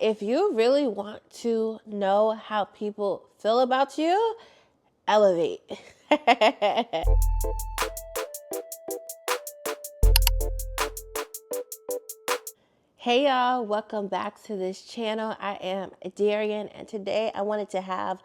if you really want to know how people feel about you, elevate. Hey y'all, welcome back to this channel. I am Darian, and today I wanted to have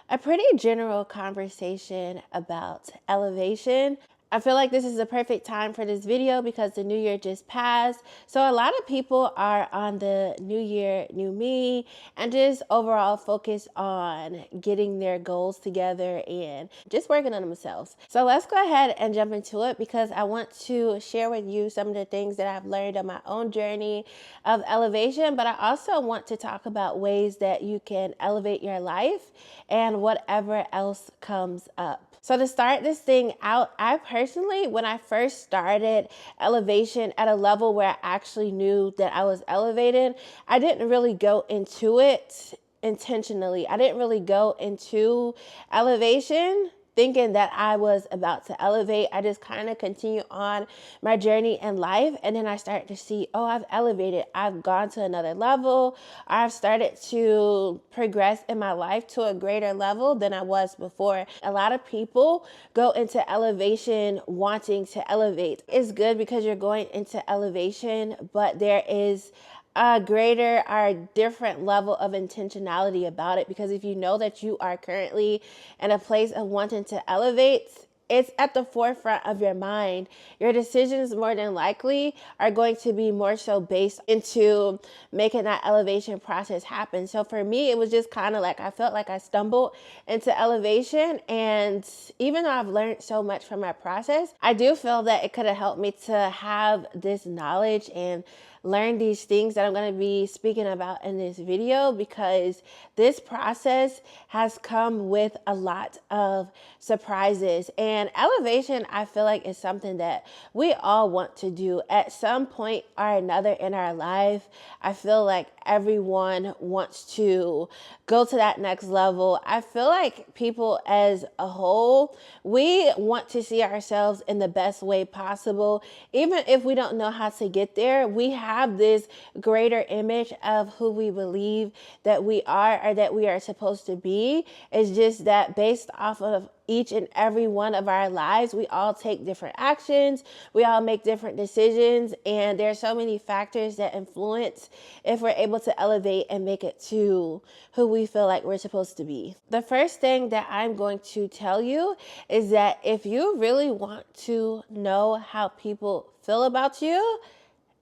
a pretty general conversation about elevation. I feel like this is the perfect time for this video because the new year just passed. So a lot of people are on the new year, new me, and just overall focused on getting their goals together and just working on themselves. So let's go ahead and jump into it because I want to share with you some of the things that I've learned on my own journey of elevation, but I also want to talk about ways that you can elevate your life and whatever else comes up. So to start this thing out, I personally, when I first started elevation at a level where I actually knew that I was elevated, I didn't really go into it intentionally. I didn't really go into elevation thinking that I was about to elevate. I just kind of continue on my journey in life. And then I started to see, oh, I've elevated. I've gone to another level. I've started to progress in my life to a greater level than I was before. A lot of people go into elevation wanting to elevate. It's good because you're going into elevation, but there is a greater or different level of intentionality about it, because if you know that you are currently in a place of wanting to elevate, it's at the forefront of your mind. Your decisions more than likely are going to be more so based into making that elevation process happen. So for me, it was just kind of like I felt like I stumbled into elevation. And even though I've learned so much from my process, I do feel that it could have helped me to have this knowledge and learn these things that I'm going to be speaking about in this video, because this process has come with a lot of surprises. And elevation, I feel like, is something that we all want to do at some point or another in our life. I feel like everyone wants to go to that next level. I feel like people as a whole, we want to see ourselves in the best way possible. Even if we don't know how to get there, we have this greater image of who we believe that we are or that we are supposed to be. It's just that based off of each and every one of our lives, we all take different actions, we all make different decisions, and there are so many factors that influence if we're able to elevate and make it to who we feel like we're supposed to be. The first thing that I'm going to tell you is that if you really want to know how people feel about you,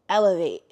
elevate.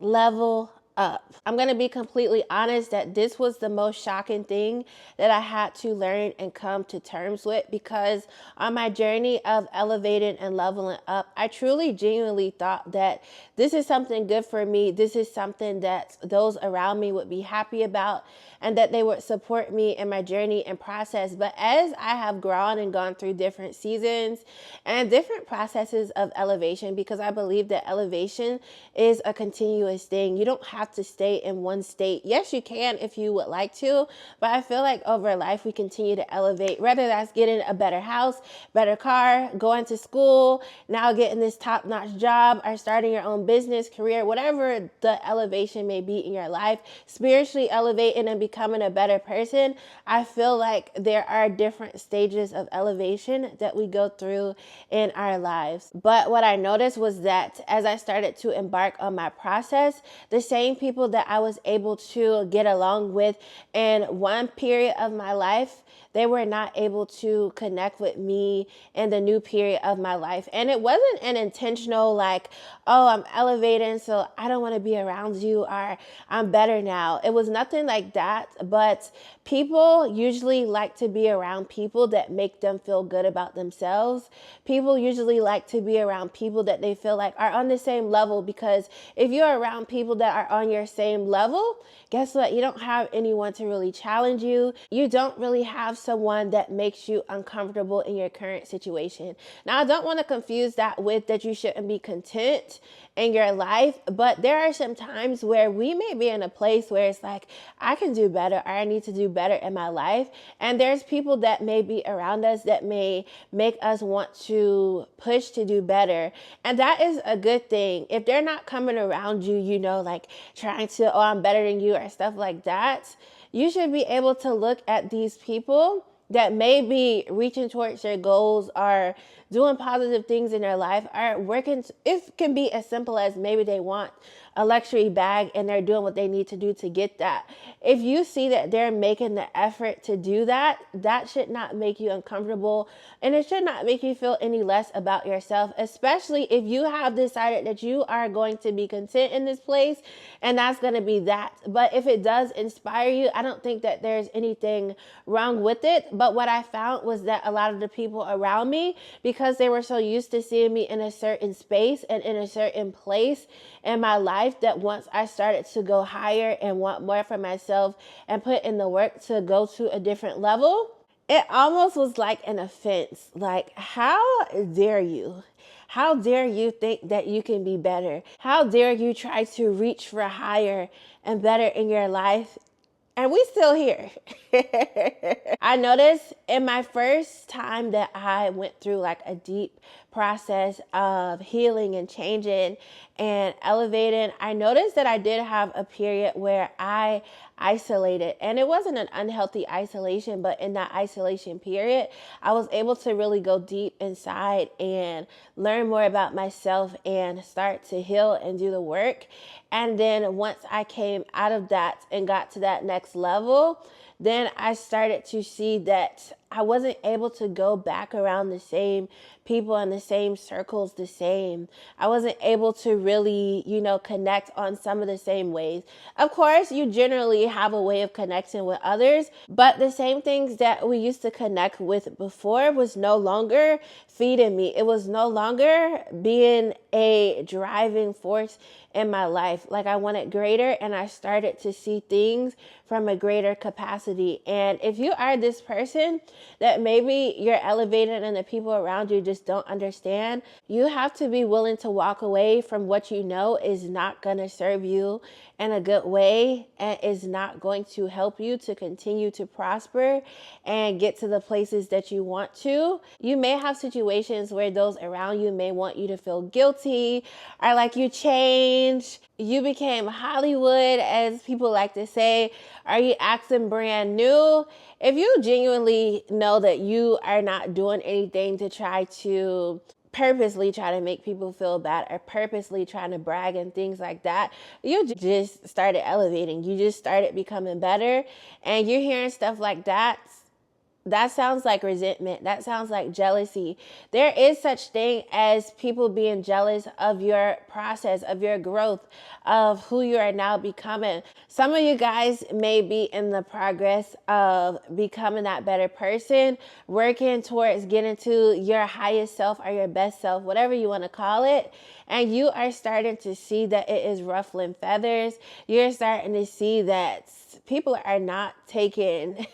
Level up. I'm going to be completely honest that this was the most shocking thing that I had to learn and come to terms with, because on my journey of elevating and leveling up, I truly genuinely thought that this is something good for me. This is something that those around me would be happy about and that they would support me in my journey and process. But as I have grown and gone through different seasons and different processes of elevation, because I believe that elevation is a continuous thing. You don't have to stay in one state. Yes, you can if you would like to, but I feel like over life we continue to elevate, whether that's getting a better house, better car, going to school, now getting this top-notch job, or starting your own business, career, whatever the elevation may be in your life, spiritually elevating and becoming a better person. I feel like there are different stages of elevation that we go through in our lives. But what I noticed was that as I started to embark on my process, the same people that I was able to get along with in one period of my life, they were not able to connect with me in the new period of my life. And it wasn't an intentional like, oh, I'm elevating, so I don't want to be around you, or I'm better now. It was nothing like that. But people usually like to be around people that make them feel good about themselves. People usually like to be around people that they feel like are on the same level, because if you're around people that are on your same level, guess what? You don't have anyone to really challenge you. You don't really have someone that makes you uncomfortable in your current situation. Now, I don't want to confuse that with that you shouldn't be content in your life. But there are some times where we may be in a place where it's like, I can do better, or I need to do better in my life. And there's people that may be around us that may make us want to push to do better. And that is a good thing. If they're not coming around you, like trying to, oh, I'm better than you or stuff like that, you should be able to look at these people that may be reaching towards their goals, or doing positive things in their life, are working. It can be as simple as maybe they want a luxury bag and they're doing what they need to do to get that. If you see that they're making the effort to do that, that should not make you uncomfortable, and it should not make you feel any less about yourself, especially if you have decided that you are going to be content in this place, and that's going to be that. But if it does inspire you, I don't think that there's anything wrong with it. But what I found was that a lot of the people around me, because they were so used to seeing me in a certain space and in a certain place in my life, that once I started to go higher and want more for myself and put in the work to go to a different level, it almost was like an offense. Like, how dare you? How dare you think that you can be better? How dare you try to reach for higher and better in your life? And we still here. I noticed in my first time that I went through like a deep process of healing and changing and elevating, I noticed that I did have a period where I isolated, and it wasn't an unhealthy isolation, but in that isolation period, I was able to really go deep inside and learn more about myself and start to heal and do the work. And then once I came out of that and got to that next level, then I started to see that I wasn't able to go back around the same people and the same circles the same. I wasn't able to really, connect on some of the same ways. Of course, you generally have a way of connecting with others, but the same things that we used to connect with before was no longer feeding me. It was no longer being a driving force in my life. Like, I wanted greater, and I started to see things from a greater capacity. And if you are this person that maybe you're elevated and the people around you just don't understand, you have to be willing to walk away from what you know is not going to serve you in a good way and is not going to help you to continue to prosper and get to the places that you want to. You may have situations where those around you may want you to feel guilty, or like you changed, you became Hollywood, as people like to say. Are you acting brand new? If you genuinely know that you are not doing anything to try to purposely try to make people feel bad, or purposely trying to brag and things like that, you just started elevating. You just started becoming better, and you're hearing stuff like that. That sounds like resentment. That sounds like jealousy. There is such thing as people being jealous of your process, of your growth, of who you are now becoming. Some of you guys may be in the progress of becoming that better person, working towards getting to your highest self or your best self, whatever you want to call it. And you are starting to see that it is ruffling feathers. You're starting to see that people are not taking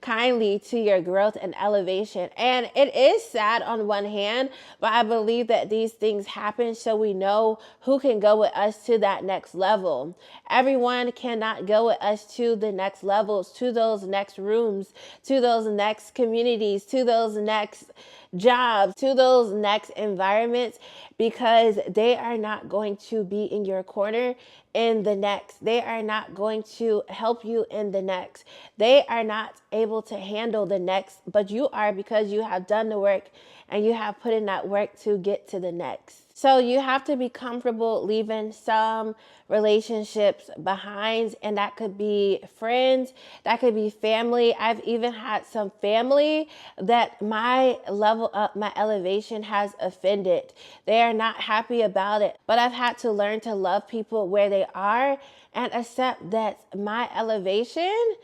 kindly to your growth and elevation. And it is sad on one hand, but I believe that these things happen so we know who can go with us to that next level. Everyone cannot go with us to the next levels, to those next rooms, to those next communities, to those next jobs, to those next environments, because they are not going to be in your corner in the next. They are not going to help you in the next. They are not able to handle the next, but you are, because you have done the work and you have put in that work to get to the next. So you have to be comfortable leaving some relationships behind, and that could be friends, that could be family. I've even had some family that my level up, my elevation has offended. They are not happy about it, but I've had to learn to love people where they are and accept that my elevation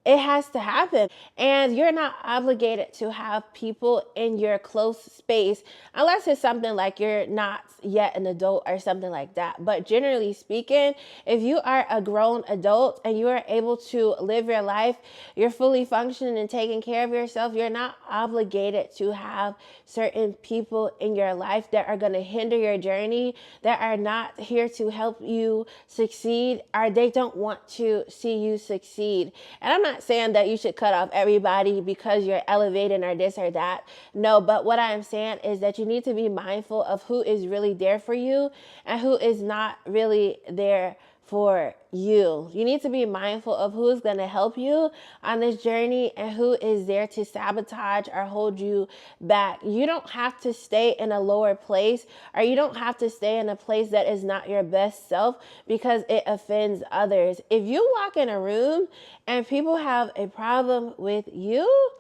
It has to happen. And you're not obligated to have people in your close space unless it's something like you're not yet an adult or something like that. But generally speaking, if you are a grown adult and you are able to live your life, you're fully functioning and taking care of yourself, you're not obligated to have certain people in your life that are going to hinder your journey, that are not here to help you succeed, or they don't want to see you succeed. And I'm not saying that you should cut off everybody because you're elevating or this or that. No, but what I'm saying is that you need to be mindful of who is really there for you and who is not really there for you. You need to be mindful of who is going to help you on this journey and who is there to sabotage or hold you back. You don't have to stay in a lower place, or you don't have to stay in a place that is not your best self because it offends others. If you walk in a room and people have a problem with you,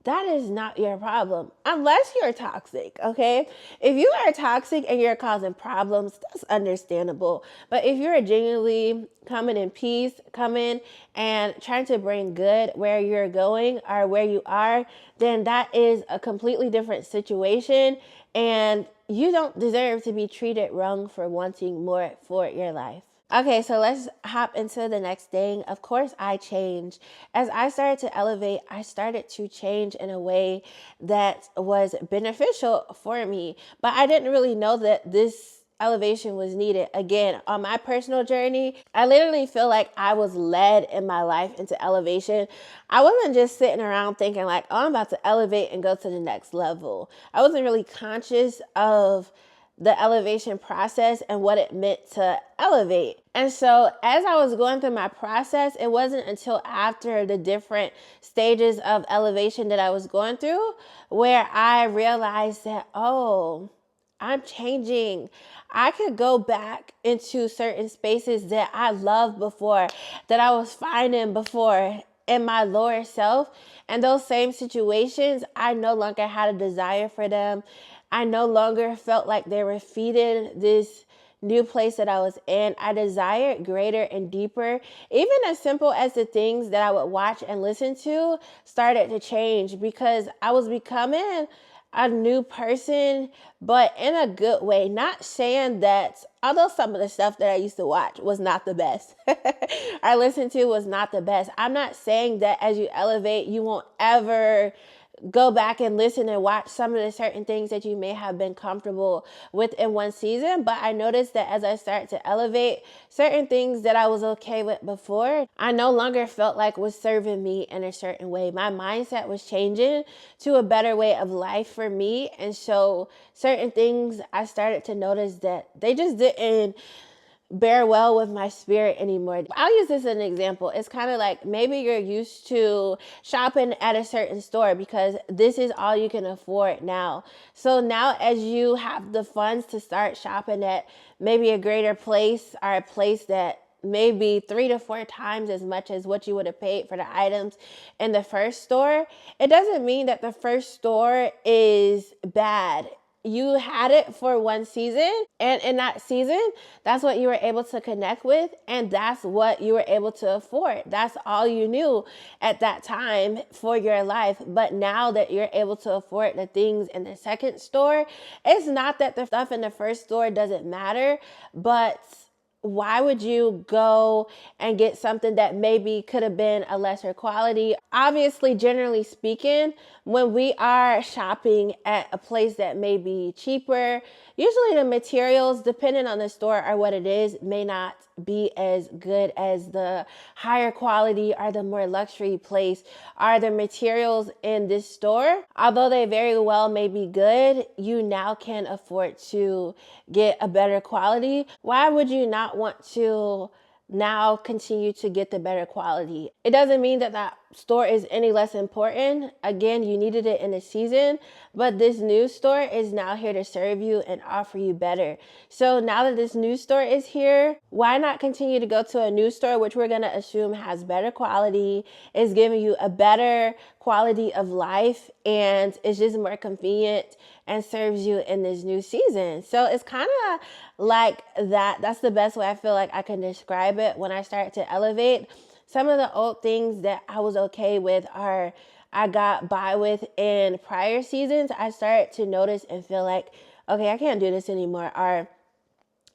that is not your problem unless you're toxic, okay? If you are toxic and you're causing problems, that's understandable. But if you're genuinely coming in peace, coming and trying to bring good where you're going or where you are, then that is a completely different situation. And you don't deserve to be treated wrong for wanting more for your life. Okay, so let's hop into the next thing. Of course, I changed. As I started to elevate, I started to change in a way that was beneficial for me. But I didn't really know that this elevation was needed. Again, on my personal journey, I literally feel like I was led in my life into elevation. I wasn't just sitting around thinking like, oh, I'm about to elevate and go to the next level. I wasn't really conscious of the elevation process and what it meant to elevate. And so as I was going through my process, it wasn't until after the different stages of elevation that I was going through where I realized that, oh, I'm changing. I could go back into certain spaces that I loved before, that I was finding before in my lower self. And those same situations, I no longer had a desire for them. I no longer felt like they were feeding this new place that I was in. I desired greater and deeper. Even as simple as the things that I would watch and listen to started to change because I was becoming a new person, but in a good way. Not saying that, although some of the stuff that I used to watch was not the best, I listened to was not the best. I'm not saying that as you elevate, you won't ever go back and listen and watch some of the certain things that you may have been comfortable with in one season. But I noticed that as I started to elevate, certain things that I was okay with before, I no longer felt like was serving me in a certain way. My mindset was changing to a better way of life for me. And so certain things I started to notice that they just didn't bear well with my spirit anymore. I'll use this as an example. It's kind of like maybe you're used to shopping at a certain store because this is all you can afford now. So now as you have the funds to start shopping at maybe a greater place or a place that maybe 3 to 4 times as much as what you would have paid for the items in the first store, it doesn't mean that the first store is bad. You had it for one season, and in that season, that's what you were able to connect with, and that's what you were able to afford. That's all you knew at that time for your life. But now that you're able to afford the things in the second store, it's not that the stuff in the first store doesn't matter, but why would you go and get something that maybe could have been a lesser quality? Obviously, generally speaking, when we are shopping at a place that may be cheaper, usually the materials, depending on the store or what it is, may not be as good as the higher quality or the more luxury place. Are the materials in this store, although they very well may be good, you now can afford to get a better quality. Why would you not want to now continue to get the better quality? It doesn't mean that that store is any less important. Again, you needed it in the season, but this new store is now here to serve you and offer you better. So now that this new store is here, why not continue to go to a new store, which we're going to assume has better quality, is giving you a better quality of life, and it's just more convenient and serves you in this new season. So it's kind of like that. That's the best way I feel like I can describe it when I start to elevate. Some of the old things that I was okay with or I got by with in prior seasons, I started to notice and feel like, okay, I can't do this anymore. Or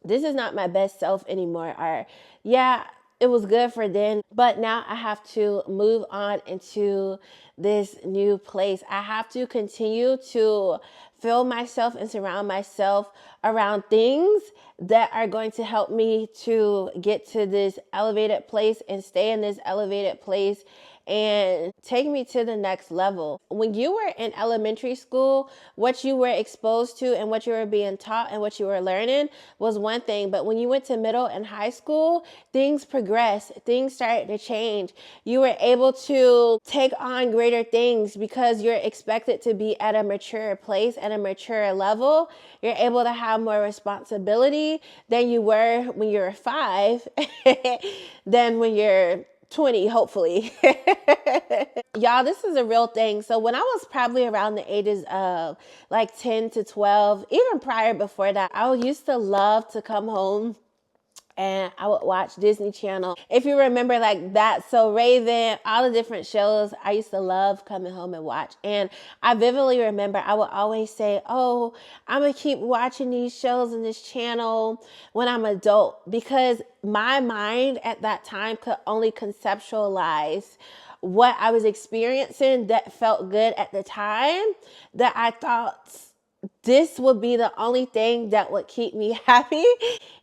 this is not my best self anymore. Or, yeah, it was good for then, but now I have to move on into this new place. I have to continue to fill myself and surround myself around things that are going to help me to get to this elevated place and stay in this elevated place and take me to the next level. When you were in elementary school, what you were exposed to and what you were being taught and what you were learning was one thing. But when you went to middle and high school, things progressed, things started to change. You were able to take on greater things because you're expected to be at a mature place, at a mature level. You're able to have more responsibility than you were when you were 5, than when you're 20, hopefully. Y'all, this is a real thing. So when I was probably around the ages of like 10 to 12, even prior before that, I used to love to come home and I would watch Disney Channel. If you remember like that, so Raven, all the different shows, I used to love coming home and watch. And I vividly remember I would always say, oh, I'm gonna keep watching these shows on this channel when I'm adult, because my mind at that time could only conceptualize what I was experiencing that felt good at the time, that I thought this would be the only thing that would keep me happy.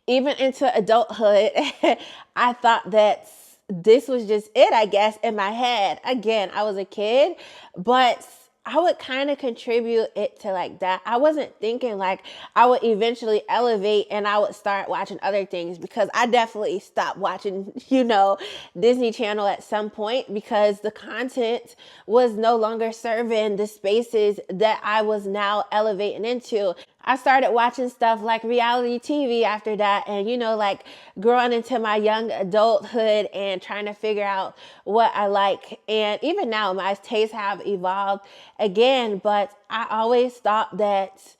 Even into adulthood, I thought that this was just it, I guess, in my head. Again, I was a kid, but I would kind of contribute it to like that. I wasn't thinking like I would eventually elevate and I would start watching other things, because I definitely stopped watching, Disney Channel at some point because the content was no longer serving the spaces that I was now elevating into. I started watching stuff like reality TV after that, and like growing into my young adulthood and trying to figure out what I like. And even now my tastes have evolved again, but I always thought that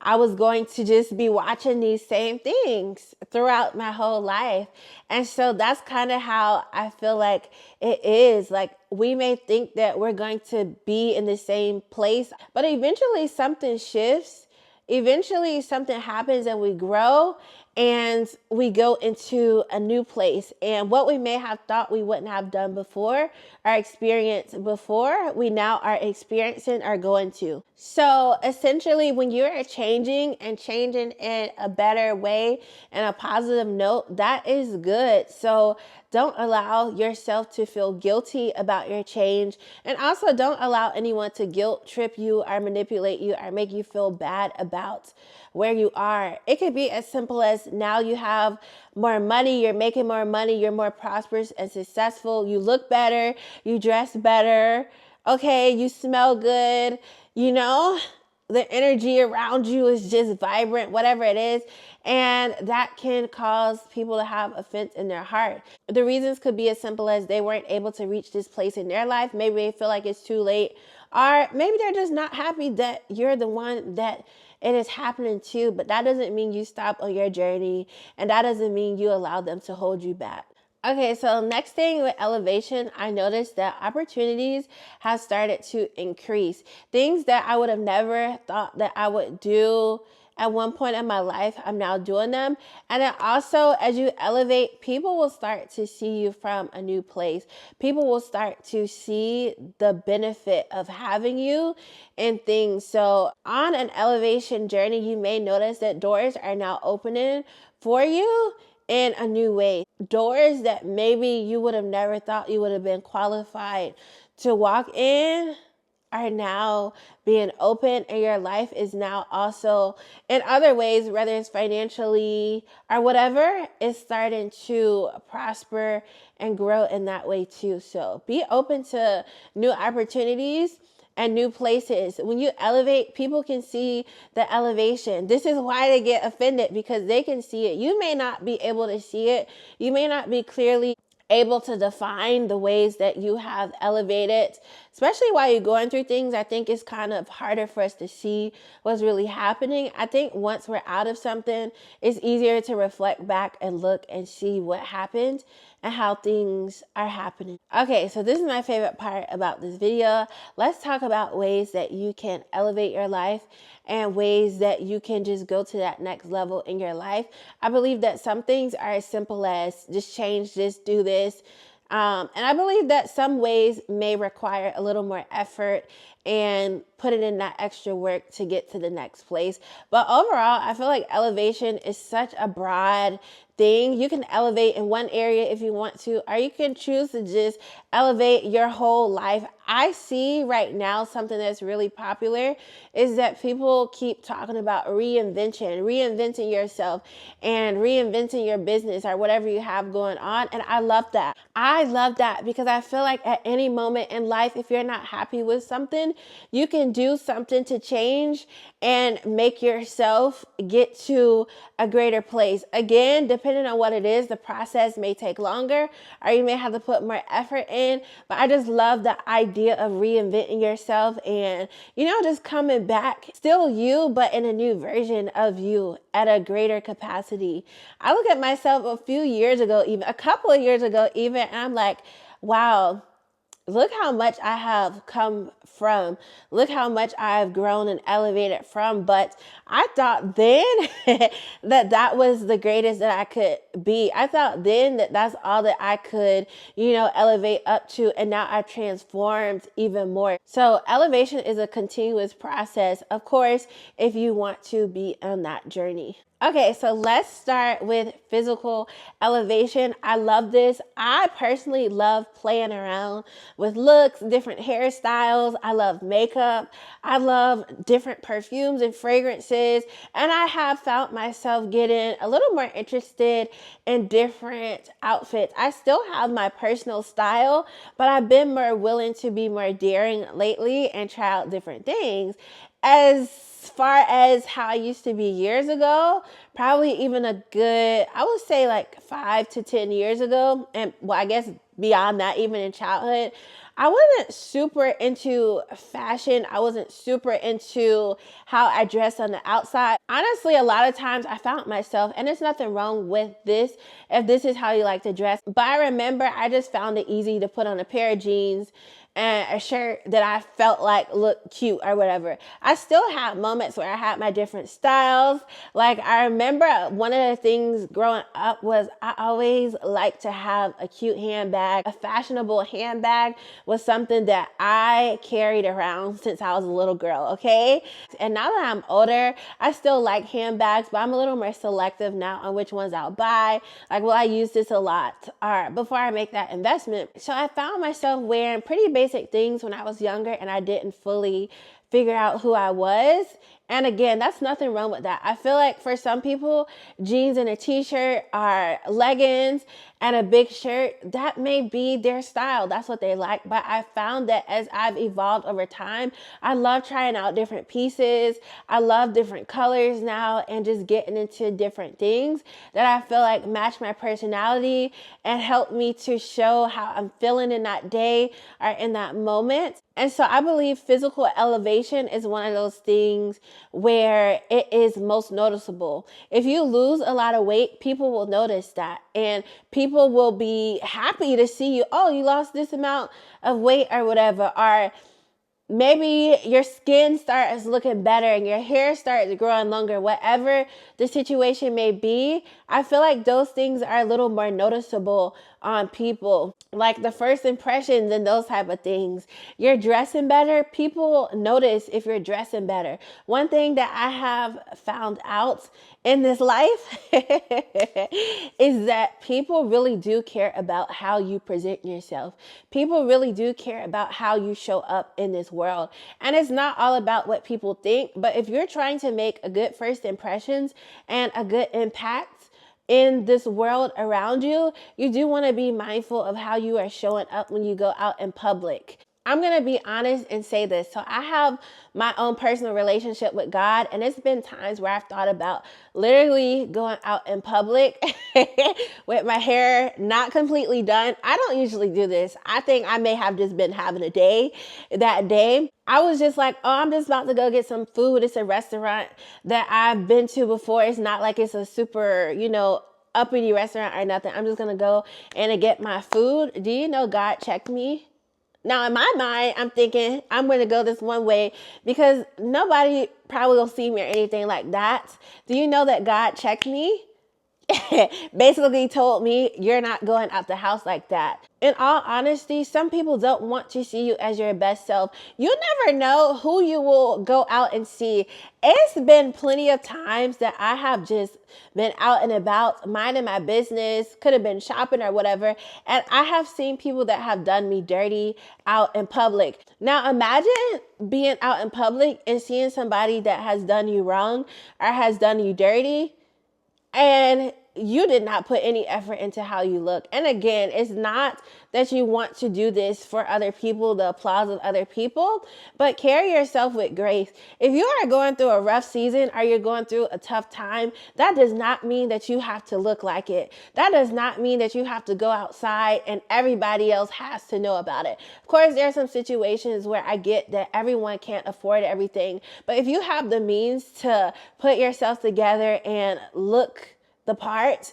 I was going to just be watching these same things throughout my whole life. And so that's kind of how I feel like it is. Like, we may think that we're going to be in the same place, but eventually something shifts. Eventually something happens and we grow and we go into a new place. And what we may have thought we wouldn't have done before, or experienced before, we now are experiencing or going to. So essentially, when you're changing and changing in a better way and a positive note, that is good. So don't allow yourself to feel guilty about your change. And also don't allow anyone to guilt trip you or manipulate you or make you feel bad about where you are. It could be as simple as now you have more money, you're making more money, you're more prosperous and successful, you look better, you dress better, okay, you smell good, the energy around you is just vibrant, whatever it is. And that can cause people to have offense in their heart. The reasons could be as simple as they weren't able to reach this place in their life. Maybe they feel like it's too late. Or maybe they're just not happy that you're the one that it is happening to. But that doesn't mean you stop on your journey. And that doesn't mean you allow them to hold you back. Okay, so next thing with elevation, I noticed that opportunities have started to increase. Things that I would have never thought that I would do at one point in my life, I'm now doing them. And then also, as you elevate, people will start to see you from a new place. People will start to see the benefit of having you in things. So on an elevation journey, you may notice that doors are now opening for you in a new way. Doors that maybe you would have never thought you would have been qualified to walk in are now being open, and your life is now also in other ways, whether it's financially or whatever, is starting to prosper and grow in that way too. So be open to new opportunities and new places. When you elevate, people can see the elevation. This is why they get offended, because they can see it. You may not be able to see it. You may not be clearly able to define the ways that you have elevated, especially while you're going through things. I think it's kind of harder for us to see what's really happening. I think once we're out of something, it's easier to reflect back and look and see what happened and how things are happening. Okay, so this is my favorite part about this video. Let's talk about ways that you can elevate your life and ways that you can just go to that next level in your life. I believe that some things are as simple as just change this, do this. And I believe that some ways may require a little more effort and putting in that extra work to get to the next place. But overall, I feel like elevation is such a broad thing. You can elevate in one area if you want to, or you can choose to just elevate your whole life. I see right now something that's really popular is that people keep talking about reinventing yourself and reinventing your business or whatever you have going on. And I love that. I love that because I feel like at any moment in life, if you're not happy with something, you can do something to change and make yourself get to a greater place. Again, depending on what it is, the process may take longer or you may have to put more effort in. But I just love the idea of reinventing yourself and, just coming back. Still you, but in a new version of you at a greater capacity. I look at myself a few years ago, even a couple of years ago, even, and I'm like, wow, look how much I have come from. Look how much I have grown and elevated from. But I thought then that was the greatest that I could be. I thought then that that's all that I could, elevate up to. And now I've transformed even more. So elevation is a continuous process, of course, if you want to be on that journey. Okay, so let's start with physical elevation. I love this. I personally love playing around with looks, different hairstyles. I love makeup. I love different perfumes and fragrances. And I have found myself getting a little more interested in different outfits. I still have my personal style, but I've been more willing to be more daring lately and try out different things. As far as how I used to be years ago, probably even a good, I would say like 5 to 10 years ago. And well, I guess beyond that, even in childhood, I wasn't super into fashion. I wasn't super into how I dressed on the outside. Honestly, a lot of times I found myself, and there's nothing wrong with this if this is how you like to dress. But I remember I just found it easy to put on a pair of jeans and a shirt that I felt like looked cute or whatever. I still have moments where I had my different styles. Like I remember one of the things growing up was I always liked to have a cute handbag. A fashionable handbag was something that I carried around since I was a little girl, okay? And now that I'm older, I still like handbags, but I'm a little more selective now on which ones I'll buy. Like, will I use this a lot or before I make that investment? So I found myself wearing pretty basic things when I was younger and I didn't fully figure out who I was. And again, that's nothing wrong with that. I feel like for some people, jeans and a t-shirt or leggings and a big shirt, that may be their style. That's what they like. But I found that as I've evolved over time, I love trying out different pieces. I love different colors now and just getting into different things that I feel like match my personality and help me to show how I'm feeling in that day or in that moment. And so I believe physical elevation is one of those things where it is most noticeable. If you lose a lot of weight, people will notice that. And people will be happy to see you. Oh, you lost this amount of weight or whatever. Or maybe your skin starts looking better and your hair starts growing longer, whatever the situation may be. I feel like those things are a little more noticeable on people, like the first impressions and those type of things. You're dressing better. People notice if you're dressing better. One thing that I have found out in this life is that people really do care about how you present yourself. People really do care about how you show up in this world. And it's not all about what people think, but if you're trying to make a good first impressions and a good impact in this world around you, you do want to be mindful of how you are showing up when you go out in public. I'm going to be honest and say this. So I have my own personal relationship with God, and it's been times where I've thought about literally going out in public with my hair not completely done. I don't usually do this. I think I may have just been having a day that day. I was just like, oh, I'm just about to go get some food. It's a restaurant that I've been to before. It's not like it's a super, uppity restaurant or nothing. I'm just going to go in and get my food. Do you know God checked me? Now, in my mind, I'm thinking I'm going to go this one way because nobody probably will see me or anything like that. Do you know that God checked me? Basically told me you're not going out the house like that. In all honesty, some people don't want to see you as your best self. You never know who you will go out and see. It's been plenty of times that I have just been out and about minding my business, could have been shopping or whatever, and I have seen people that have done me dirty out in public. Now imagine being out in public and seeing somebody that has done you wrong or has done you dirty, and you did not put any effort into how you look. And again, it's not that you want to do this for other people, the applause of other people, but carry yourself with grace. If you are going through a rough season or you're going through a tough time, that does not mean that you have to look like it. That does not mean that you have to go outside and everybody else has to know about it. Of course, there are some situations where I get that everyone can't afford everything, but if you have the means to put yourself together and look the part,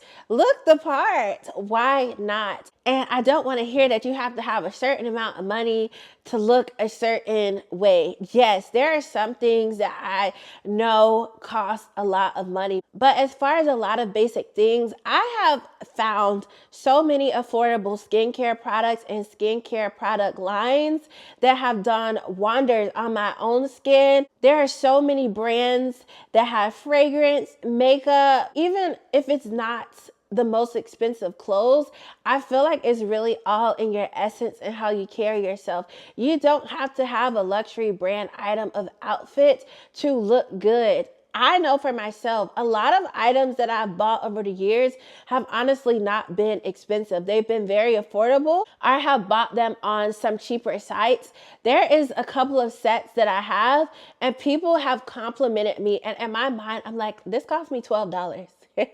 why not? And I don't want to hear that you have to have a certain amount of money to look a certain way. Yes, there are some things that I know cost a lot of money. But as far as a lot of basic things, I have found so many affordable skincare products and skincare product lines that have done wonders on my own skin. There are so many brands that have fragrance, makeup, even if it's not the most expensive clothes, I feel like it's really all in your essence and how you carry yourself. You don't have to have a luxury brand item of outfit to look good. I know for myself, a lot of items that I've bought over the years have honestly not been expensive. They've been very affordable. I have bought them on some cheaper sites. There is a couple of sets that I have and people have complimented me. And in my mind, I'm like, this cost me $12.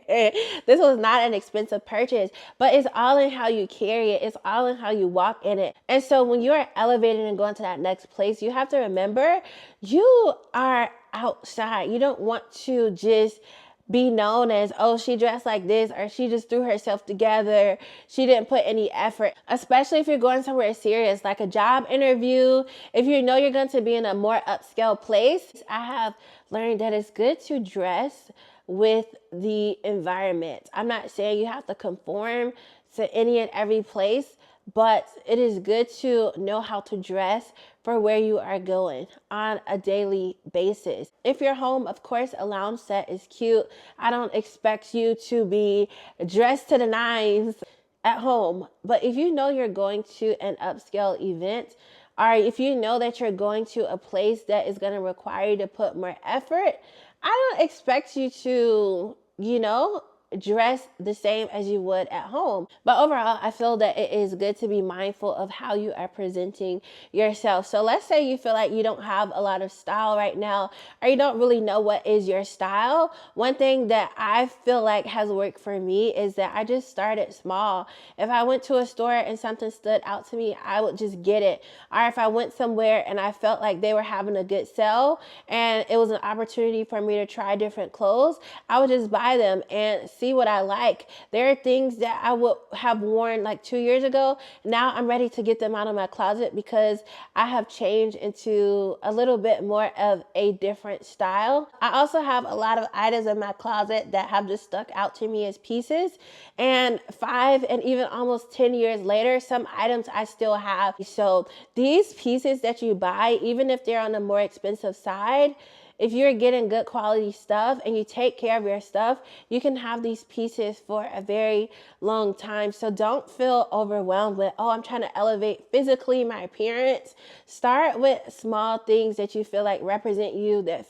This was not an expensive purchase, but it's all in how you carry it. It's all in how you walk in it. And so when you are elevating and going to that next place, you have to remember you are outside. You don't want to just be known as, oh, she dressed like this, or she just threw herself together. She didn't put any effort, especially if you're going somewhere serious, like a job interview. If you know you're going to be in a more upscale place, I have learned that it's good to dress with the environment. I'm not saying you have to conform to any and every place, but it is good to know how to dress for where you are going on a daily basis. If you're home, of course, a lounge set is cute. I don't expect you to be dressed to the nines at home, but if you know you're going to an upscale event, or if you know that you're going to a place that is going to require you to put more effort, I don't expect you to, dress the same as you would at home. But overall, I feel that it is good to be mindful of how you are presenting yourself. So let's say you feel like you don't have a lot of style right now, or you don't really know what is your style. One thing that I feel like has worked for me is that I just started small. If I went to a store and something stood out to me, I would just get it. Or if I went somewhere and I felt like they were having a good sale and it was an opportunity for me to try different clothes, I would just buy them and see what I like. There are things that I would have worn like 2 years ago. Now I'm ready to get them out of my closet because I have changed into a little bit more of a different style. I also have a lot of items in my closet that have just stuck out to me as pieces. And 5 and even almost 10 years later, some items I still have. So these pieces that you buy, even if they're on the more expensive side, if you're getting good quality stuff and you take care of your stuff, you can have these pieces for a very long time. So don't feel overwhelmed with, oh, I'm trying to elevate physically my appearance. Start with small things that you feel like represent you, that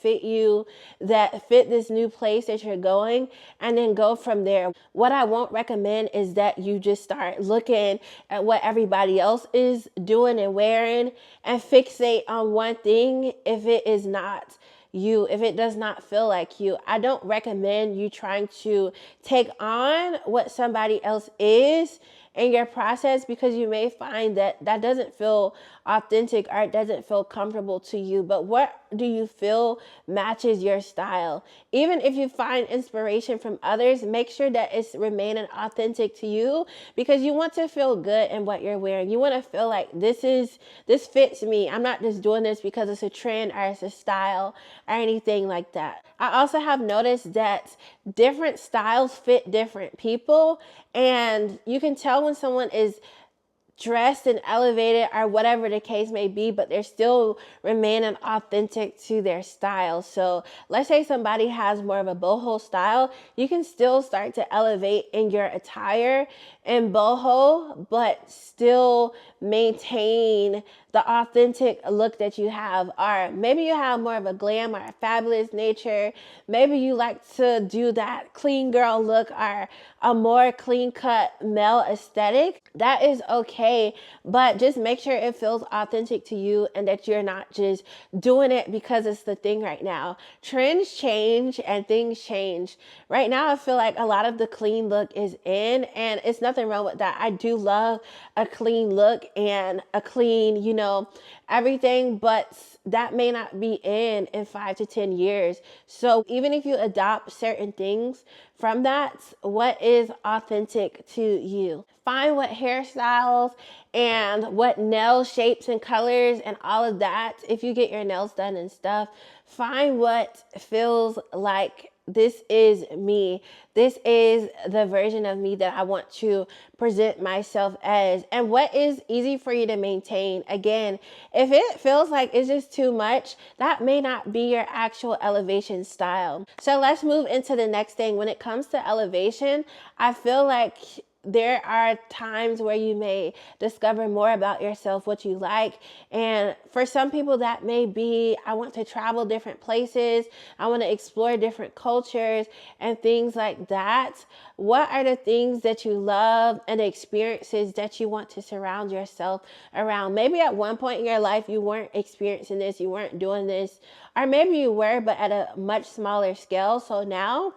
fit this new place that you're going, and then go from there. What I won't recommend is that you just start looking at what everybody else is doing and wearing and fixate on one thing if it is not you, if it does not feel like you. I don't recommend you trying to take on what somebody else is in your process, because you may find that that doesn't feel authentic or it doesn't feel comfortable to you. But what do you feel matches your style? Even if you find inspiration from others, make sure that it's remaining authentic to you, because you want to feel good in what you're wearing. You want to feel like this fits me. I'm not just doing this because it's a trend or it's a style or anything like that. I also have noticed that different styles fit different people, and you can tell when someone is dressed and elevated or whatever the case may be, but they're still remaining authentic to their style. So let's say somebody has more of a boho style, you can still start to elevate in your attire in boho, but still maintain the authentic look that you have. Or maybe you have more of a glam or a fabulous nature. Maybe you like to do that clean girl look or a more clean cut male aesthetic. That is okay, but just make sure it feels authentic to you and that you're not just doing it because it's the thing right now. Trends change and things change. Right now, I feel like a lot of the clean look is in, and it's nothing wrong with that. I do love a clean look and a clean, everything, but that may not be in 5 to 10 years. So even if you adopt certain things from that, what is authentic to you? Find what hairstyles and what nail shapes and colors and all of that, if you get your nails done and stuff, find what feels like this is me. This is the version of me that I want to present myself as, and what is easy for you to maintain. Again, if it feels like it's just too much, that may not be your actual elevation style. So let's move into the next thing. When it comes to elevation, I feel like there are times where you may discover more about yourself, what you like. And for some people that may be, I want to travel different places. I want to explore different cultures and things like that. What are the things that you love and the experiences that you want to surround yourself around? Maybe at one point in your life, you weren't experiencing this, you weren't doing this, or maybe you were, but at a much smaller scale. So now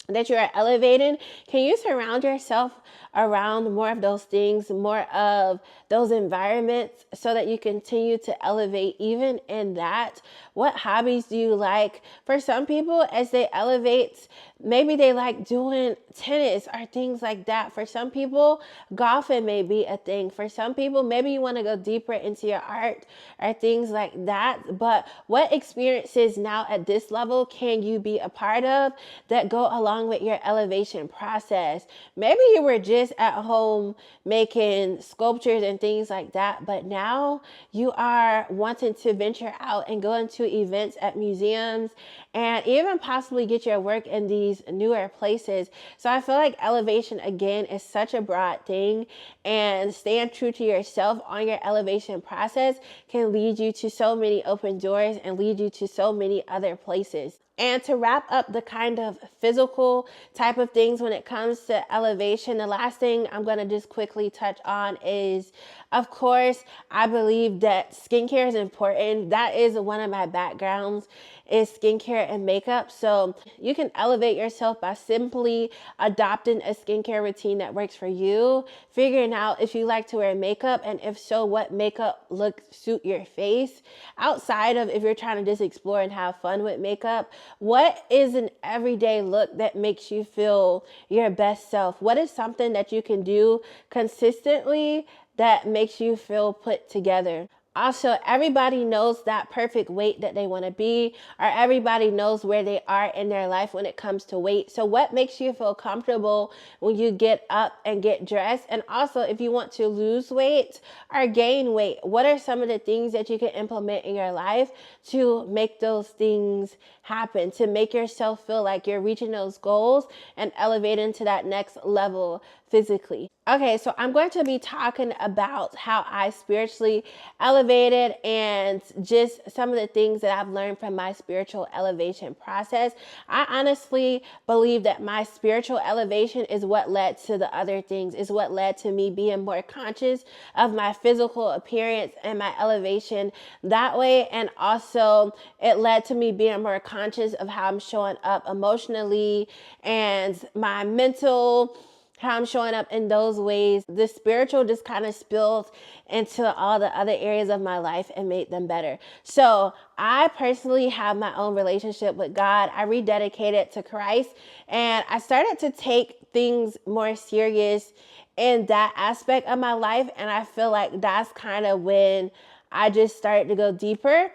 that you're elevating, can you surround yourself around more of those things, more of those environments, so that you continue to elevate even in that? What hobbies do you like? For some people, as they elevate, maybe they like doing tennis or things like that. For some people, golfing may be a thing. For some people, maybe you want to go deeper into your art or things like that. But what experiences now at this level can you be a part of that go along with your elevation process? Maybe you were just at home making sculptures and things like that, but now you are wanting to venture out and go into events at museums and even possibly get your work in these newer places. So I feel like elevation, again, is such a broad thing, and staying true to yourself on your elevation process can lead you to so many open doors and lead you to so many other places. And to wrap up the kind of physical type of things when it comes to elevation, the last thing I'm going to just quickly touch on is, of course, I believe that skincare is important. That is one of my backgrounds, is skincare and makeup. So you can elevate yourself by simply adopting a skincare routine that works for you, figuring out if you like to wear makeup, and if so, what makeup look suit your face. Outside of if you're trying to just explore and have fun with makeup, what is an everyday look that makes you feel your best self? What is something that you can do consistently that makes you feel put together? Also, everybody knows that perfect weight that they want to be, or everybody knows where they are in their life when it comes to weight. So what makes you feel comfortable when you get up and get dressed? And also, if you want to lose weight or gain weight, what are some of the things that you can implement in your life to make those things happen, to make yourself feel like you're reaching those goals and elevating to that next level physically? Okay, so I'm going to be talking about how I spiritually elevated and just some of the things that I've learned from my spiritual elevation process. I honestly believe that my spiritual elevation is what led to the other things, is what led to me being more conscious of my physical appearance and my elevation that way. And also it led to me being more conscious of how I'm showing up emotionally and my mental how I'm showing up in those ways, the spiritual just kind of spilled into all the other areas of my life and made them better. So I personally have my own relationship with God. I rededicated to Christ, and I started to take things more serious in that aspect of my life. And I feel like that's kind of when I just started to go deeper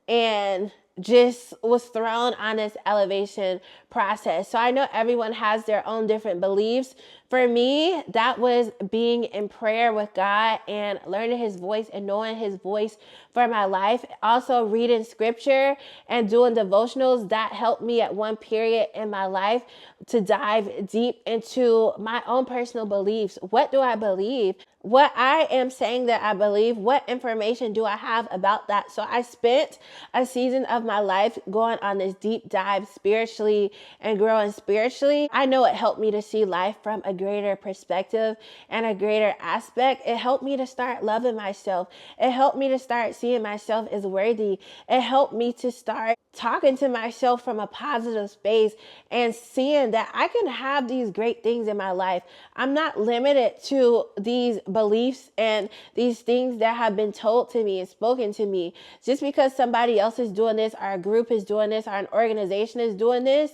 and just was thrown on this elevation process. So I know everyone has their own different beliefs. For me, that was being in prayer with God and learning his voice and knowing his voice for my life. Also reading scripture and doing devotionals, that helped me at one period in my life to dive deep into my own personal beliefs. What do I believe? What I am saying that I believe, what information do I have about that? So I spent a season of my life going on this deep dive spiritually and growing spiritually. I know it helped me to see life from a greater perspective and a greater aspect. It helped me to start loving myself. It helped me to start seeing myself as worthy. It helped me to start talking to myself from a positive space and seeing that I can have these great things in my life. I'm not limited to these beliefs and these things that have been told to me and spoken to me. Just because somebody else is doing this, or a group is doing this, or an organization is doing this,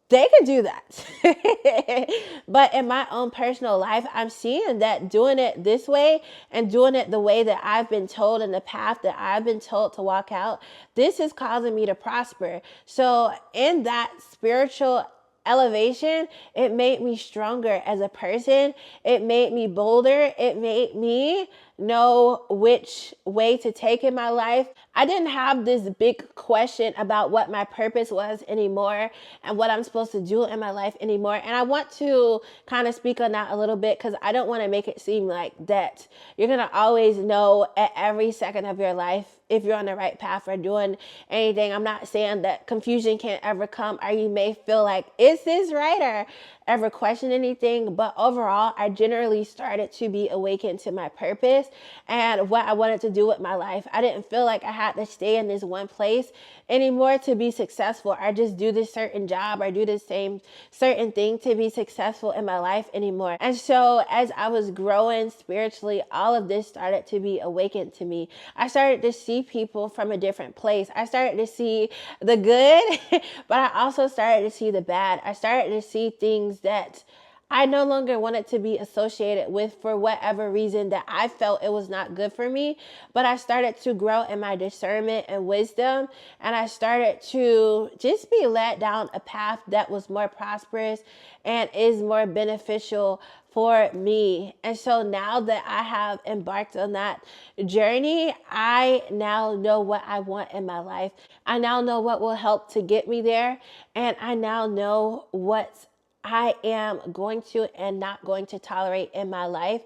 they can do that. But in my own personal life, I'm seeing that doing it this way and doing it the way that I've been told and the path that I've been told to walk out, this is causing me to prosper. So in that spiritual elevation, it made me stronger as a person. It made me bolder. It made me know which way to take in my life. I didn't have this big question about what my purpose was anymore and what I'm supposed to do in my life anymore. And I want to kind of speak on that a little bit because I don't want to make it seem like that you're going to always know at every second of your life if you're on the right path or doing anything. I'm not saying that confusion can't ever come, or you may feel like, is this right? Or ever question anything. But overall, I generally started to be awakened to my purpose and what I wanted to do with my life. I didn't feel like I had to stay in this one place anymore to be successful, or just do this certain job or do the same certain thing to be successful in my life anymore. And so as I was growing spiritually, all of this started to be awakened to me. I started to see people from a different place. I started to see the good, but I also started to see the bad. I started to see things that I no longer wanted to be associated with for whatever reason that I felt it was not good for me. But I started to grow in my discernment and wisdom. And I started to just be led down a path that was more prosperous and is more beneficial for me. And so now that I have embarked on that journey, I now know what I want in my life. I now know what will help to get me there. And I now know what I am going to and not going to tolerate in my life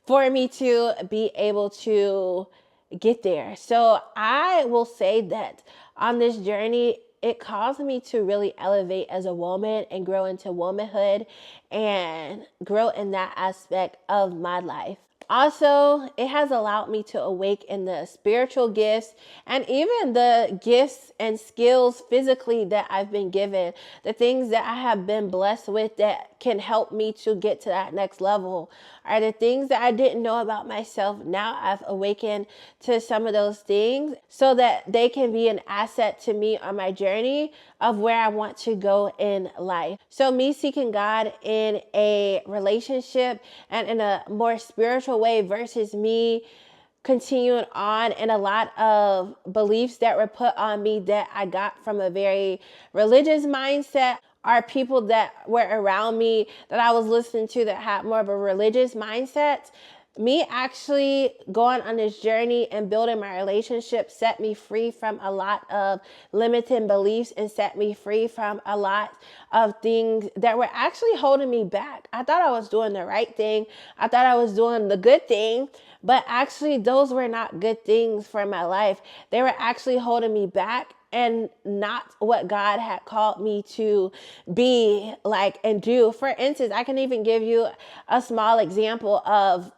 for me to be able to get there. So I will say that on this journey, it caused me to really elevate as a woman and grow into womanhood and grow in that aspect of my life. Also, it has allowed me to awake in the spiritual gifts and even the gifts and skills physically that I've been given, the things that I have been blessed with that can help me to get to that next level, are the things that I didn't know about myself. Now I've awakened to some of those things so that they can be an asset to me on my journey of where I want to go in life. So me seeking God in a relationship and in a more spiritual way versus me continuing on in a lot of beliefs that were put on me that I got from a very religious mindset, are people that were around me that I was listening to that had more of a religious mindset. Me actually going on this journey and building my relationship set me free from a lot of limiting beliefs and set me free from a lot of things that were actually holding me back. I thought I was doing the right thing. I thought I was doing the good thing, but actually those were not good things for my life. They were actually holding me back and not what God had called me to be like and do. For instance, I can even give you a small example of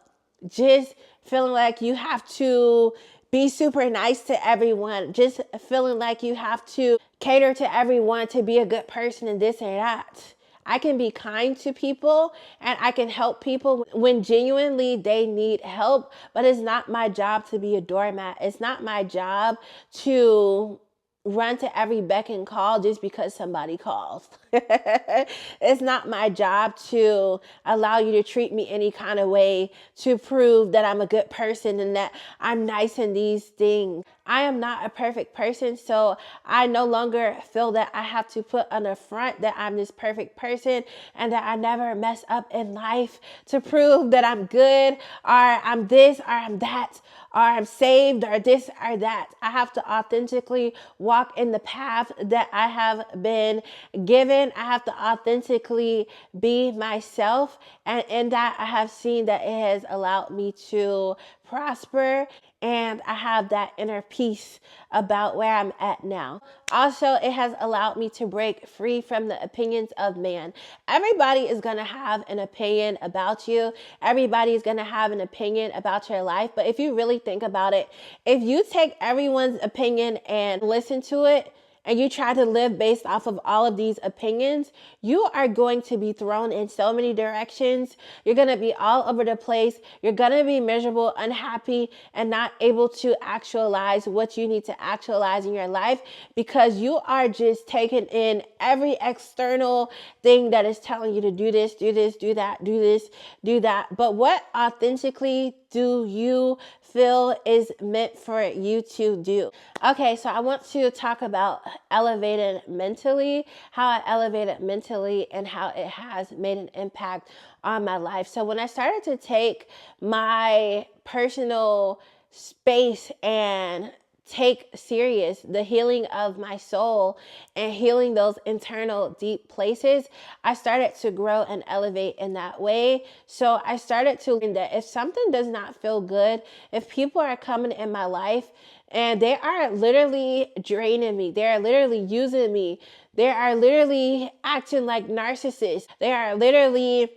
just feeling like you have to be super nice to everyone, just feeling like you have to cater to everyone to be a good person and this and that. I can be kind to people and I can help people when genuinely they need help, but it's not my job to be a doormat. It's not my job to run to every beck and call just because somebody calls. It's not my job to allow you to treat me any kind of way to prove that I'm a good person and that I'm nice in these things. I am not a perfect person, so I no longer feel that I have to put on the front that I'm this perfect person and that I never mess up in life to prove that I'm good or I'm this or I'm that or I'm saved or this or that. I have to authentically walk in the path that I have been given. I have to authentically be myself. And in that, I have seen that it has allowed me to prosper and I have that inner peace about where I'm at now. Also, it has allowed me to break free from the opinions of man. Everybody is going to have an opinion about you. Everybody is going to have an opinion about your life. But if you really think about it, if you take everyone's opinion and listen to it, and you try to live based off of all of these opinions, you are going to be thrown in so many directions. You're going to be all over the place. You're going to be miserable, unhappy, and not able to actualize what you need to actualize in your life because you are just taking in every external thing that is telling you to do this, do this, do that, do this, do that. But what authentically do you feel is meant for you to do? Okay, so I want to talk about elevated mentally, how I elevated mentally and how it has made an impact on my life. So when I started to take my personal space and take serious the healing of my soul and healing those internal deep places, I started to grow and elevate in that way. So I started to learn that if something does not feel good, if people are coming in my life and they are literally draining me, they are literally using me, they are literally acting like narcissists, they are literally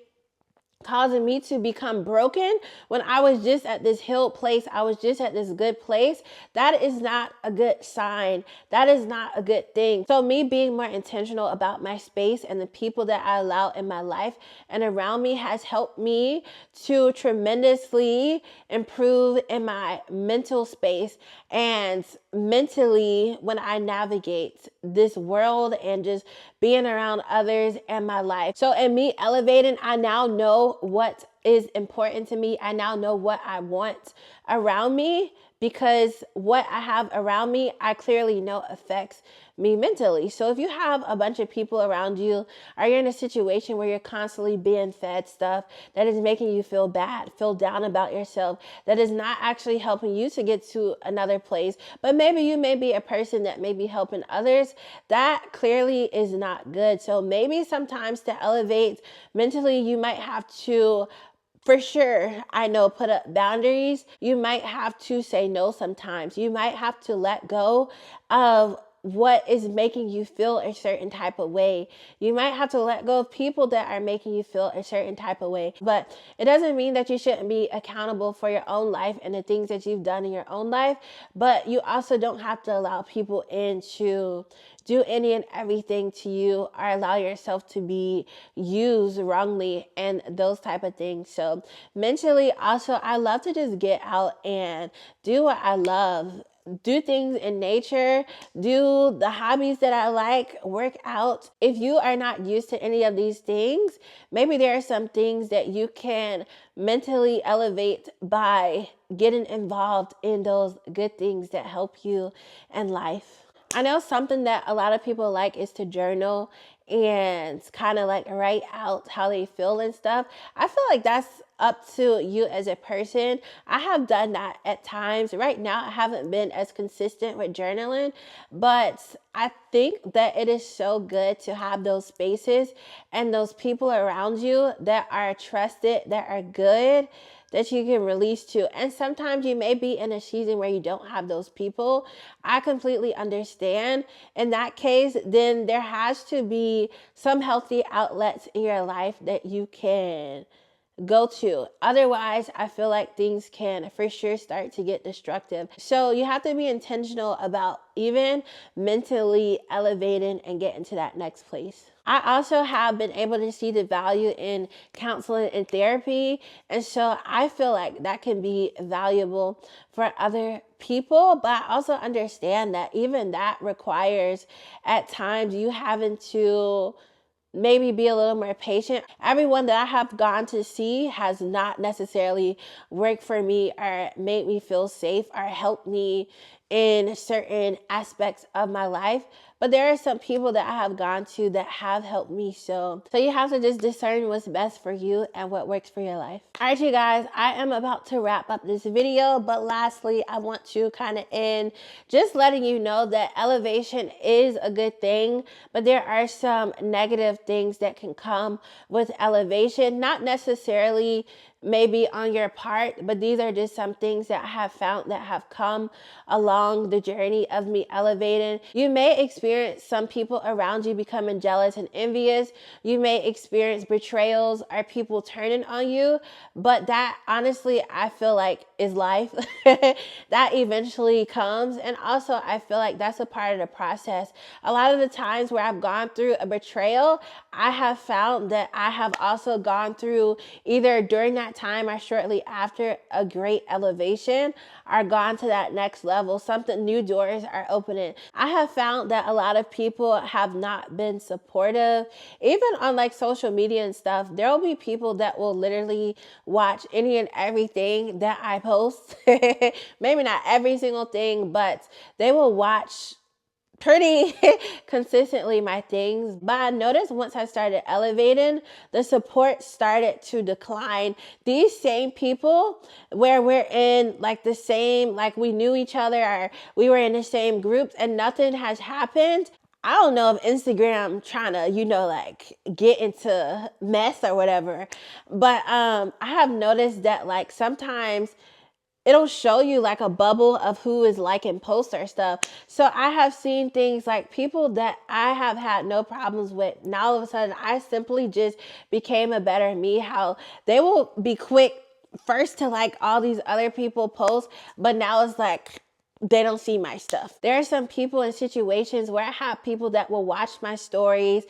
causing me to become broken when I was just at this healed place, I was just at this good place, that is not a good sign. That is not a good thing. So me being more intentional about my space and the people that I allow in my life and around me has helped me to tremendously improve in my mental space and mentally when I navigate this world and just being around others and my life. So in me elevating, I now know what is important to me. I now know what I want around me because what I have around me, I clearly know affects me mentally. So if you have a bunch of people around you, or you're in a situation where you're constantly being fed stuff that is making you feel bad, feel down about yourself, that is not actually helping you to get to another place, but maybe you may be a person that may be helping others, that clearly is not good. So maybe sometimes to elevate mentally, you might have to, for sure, I know, put up boundaries. You might have to say no sometimes. You might have to let go of what is making you feel a certain type of way. You might have to let go of people that are making you feel a certain type of way. But it doesn't mean that you shouldn't be accountable for your own life and the things that you've done in your own life. But you also don't have to allow people in to do any and everything to you or allow yourself to be used wrongly and those type of things. So mentally, also, I love to just get out and do what I love. Do things in nature, do the hobbies that I like, work out. If you are not used to any of these things, maybe there are some things that you can mentally elevate by getting involved in those good things that help you in life. I know something that a lot of people like is to journal and kind of like write out how they feel and stuff. I feel like that's up to you as a person. I have done that at times. Right now, I haven't been as consistent with journaling, but I think that it is so good to have those spaces and those people around you that are trusted, that are good, that you can release to. And sometimes you may be in a season where you don't have those people. I completely understand. In that case, then there has to be some healthy outlets in your life that you can go to. Otherwise, I feel like things can for sure start to get destructive. So you have to be intentional about even mentally elevating and getting to that next place. I also have been able to see the value in counseling and therapy. And so I feel like that can be valuable for other people. But I also understand that even that requires at times you having to maybe be a little more patient. Everyone that I have gone to see has not necessarily worked for me or made me feel safe or helped me in certain aspects of my life. But there are some people that I have gone to that have helped me. So you have to just discern what's best for you and what works for your life. All right, you guys, I am about to wrap up this video. But lastly, I want to kind of end just letting you know that elevation is a good thing, but there are some negative things that can come with elevation, not necessarily maybe on your part, but these are just some things that I have found that have come along the journey of me elevating. You may experience some people around you becoming jealous and envious. You may experience betrayals or people turning on you, but that honestly, I feel like is life. That eventually comes. And also, I feel like that's a part of the process. A lot of the times where I've gone through a betrayal, I have found that I have also gone through either during that time or shortly after a great elevation or gone to that next level. Something, new doors are opening. I have found that a lot of people have not been supportive. Even on like social media and stuff, there will be people that will literally watch any and everything that I post. Maybe not every single thing, but they will watch pretty consistently my things. But I noticed once I started elevating, the support started to decline. These same people where we're in like the same, like we knew each other or we were in the same groups and nothing has happened. I don't know if Instagram trying to, like get into mess or whatever, but I have noticed that like sometimes it'll show you like a bubble of who is liking posts or stuff. So I have seen things like people that I have had no problems with. Now all of a sudden, I simply just became a better me. How they will be quick first to like all these other people posts, but now it's like they don't see my stuff. There are some people in situations where I have people that will watch my stories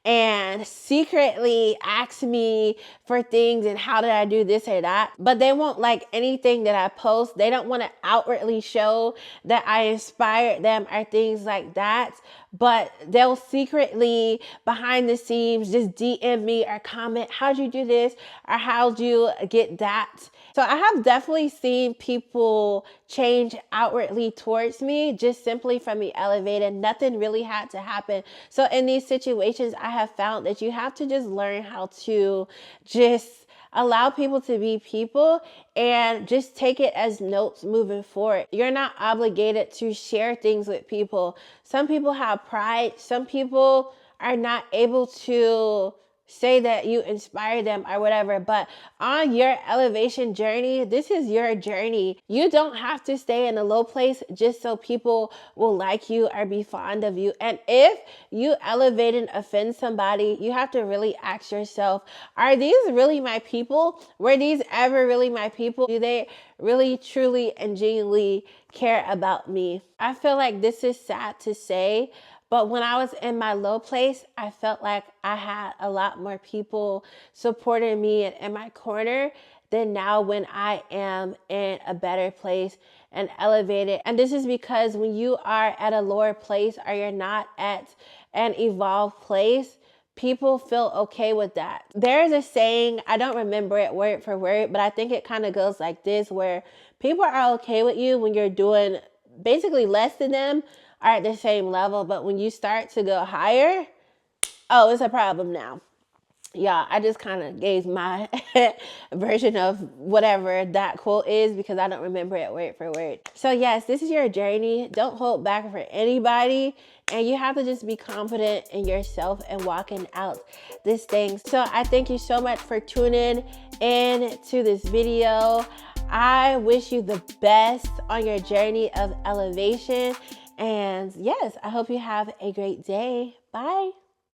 and secretly ask me for things and how did I do this or that, but they won't like anything that I post. They don't want to outwardly show that I inspired them or things like that, but they'll secretly behind the scenes just DM me or comment, how'd you do this or how'd you get that? So I have definitely seen people change outwardly towards me just simply from me elevating. Nothing really had to happen. So in these situations, I have found that you have to just learn how to just allow people to be people and just take it as notes moving forward. You're not obligated to share things with people. Some people have pride. Some people are not able to say that you inspire them or whatever, but on your elevation journey, this is your journey. You don't have to stay in a low place just so people will like you or be fond of you. And if you elevate and offend somebody, you have to really ask yourself, are these really my people? Were these ever really my people? Do they really, truly, and genuinely care about me? I feel like this is sad to say, but when I was in my low place, I felt like I had a lot more people supporting me and in my corner than now when I am in a better place and elevated. And this is because when you are at a lower place or you're not at an evolved place, people feel okay with that. There's a saying, I don't remember it word for word, but I think it kind of goes like this, where people are okay with you when you're doing basically less than them are at the same level, but when you start to go higher, oh, it's a problem now. Yeah, I just kind of gave my version of whatever that quote is because I don't remember it word for word. So yes, this is your journey. Don't hold back for anybody. And you have to just be confident in yourself and walking out this thing. So I thank you so much for tuning in to this video. I wish you the best on your journey of elevation. And yes, I hope you have a great day. Bye.